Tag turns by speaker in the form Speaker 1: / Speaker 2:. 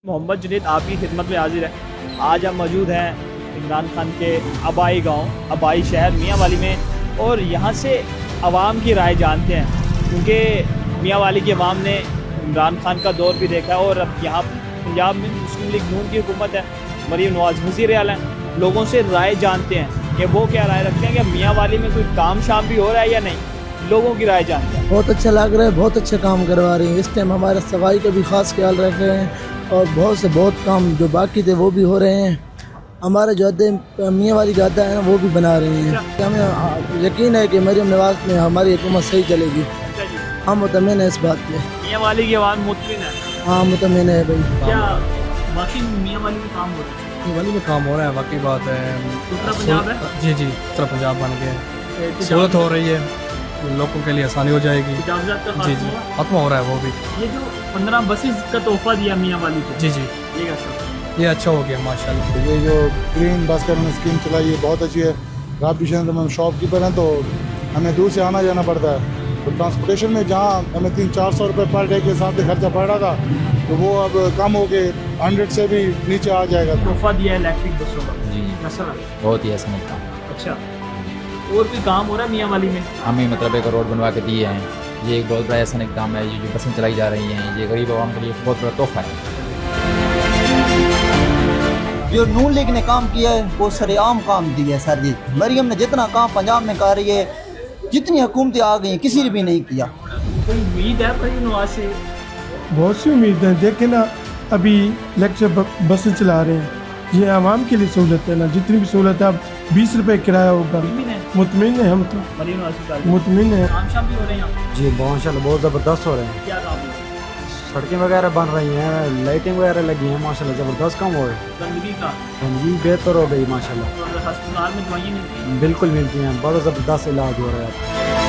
Speaker 1: मोहम्मद जुनैद आपकी खिदमत में हाजिर है। आज हम मौजूद हैं इमरान खान के आबाई गांव, आबाई शहर मियांवाली में, और यहाँ से आवाम की राय जानते हैं, क्योंकि मियांवाली की आवाम ने इमरान खान का दौर भी देखा है और अब यहाँ पंजाब में मुस्लिम लीग नून की हुकूमत है, मरीम नवाज वज़ीर आला हैं। लोगों से राय जानते हैं कि वो क्या राय रखते हैं कि मियांवाली में कोई काम शाम भी हो रहा है या नहीं, लोगों की राय जानते हैं।
Speaker 2: बहुत अच्छा लग रहा है, बहुत अच्छे काम करवा रही हैं। इस टाइम हमारे सफाई का भी खास ख्याल रख रहे हैं और बहुत काम जो बाकी थे वो भी हो रहे हैं। हमारे जो मियांवाली का अड्डा है ना वो भी बना रहे हैं। हमें यकीन है कि मरीम नवाज में हमारी हुकूमत सही चलेगी। हम मुतमिन है इस बात पे।
Speaker 1: मियांवाली की आवाम मुतमिन है।
Speaker 2: हाँ मुतमिन है भाई।
Speaker 1: क्या बाकी मियांवाली में काम हो रहा है?
Speaker 3: मियांवाली में काम हो रहा है, वाकई बात है।
Speaker 1: उत्तर पंजाब है?
Speaker 3: जी जी, उत्तर पंजाब बन गया, सहूलत हो रही है, लोगों के लिए आसानी हो जाएगी। जी जी, खत्म हो रहा है वो भी।
Speaker 1: ये जो 15 बसेस का तोहफा दिया मियांवाली को,
Speaker 3: जी जी,
Speaker 1: ये कैसा?
Speaker 3: ये अच्छा हो गया माशाल्लाह।
Speaker 4: ये जो ग्रीन बस करने स्कीम चलाई है बहुत अच्छी है। राबी शहर में हम शॉपकीपर हैं तो हमें दूर से आना जाना पड़ता है, तो ट्रांसपोर्टेशन में जहाँ हमें 300-400 रुपये पर डे के हिसाब से खर्चा पड़ रहा था तो वो अब कम हो के 100 से भी नीचे आ जाएगा।
Speaker 1: तोहफा दिया इलेक्ट्रिक बसों का,
Speaker 5: जी
Speaker 1: कैसा लगा?
Speaker 5: बहुत ही आसान काम।
Speaker 1: अच्छा, और भी काम हो रहा है मियांवाली में?
Speaker 5: हमें मतलब एक रोड बनवा के दिए हैं, ये एक बहुत बड़ा आसान काम है। ये जो बसें चलाई जा रही हैं, ये गरीब आवाम के लिए बहुत बड़ा तोहफा है।
Speaker 6: जो नून लीग ने काम किया है वो सरेआम काम दिया है सर जी। मरियम ने जितना काम पंजाब में कर रही है, जितनी हुकूमतें आ गई हैं किसी ने भी नहीं किया।
Speaker 1: कोई उम्मीद है मरीम नवाज से?
Speaker 7: बहुत सी उम्मीद है। देखें ना, अभी लेक्चर बसें चला रहे हैं, ये आवाम के लिए सहूलत है ना। जितनी भी सहूलत है, अब 20 रुपये किराया होगा। मुतमिन है हम तो,
Speaker 1: मरीम नवाज की तारीफ।
Speaker 7: मुतमिन है।
Speaker 1: काम शाम भी हो रहे हैं यहाँ?
Speaker 8: जी माशाल्लाह बहुत ज़बरदस्त हो रहे हैं।
Speaker 1: क्या काम है?
Speaker 8: सड़कें वगैरह बन रही हैं, लाइटिंग वगैरह लगी हैं, माशाल्लाह ज़बरदस्त काम हो रहा है।
Speaker 1: गंदगी का?
Speaker 8: गंदगी बेहतर हो गई माशाल्लाह,
Speaker 1: और अस्पताल में दवाइयाँ मिलती हैं?
Speaker 8: बिल्कुल मिलती हैं, बहुत ज़बरदस्त इलाज हो रहा है।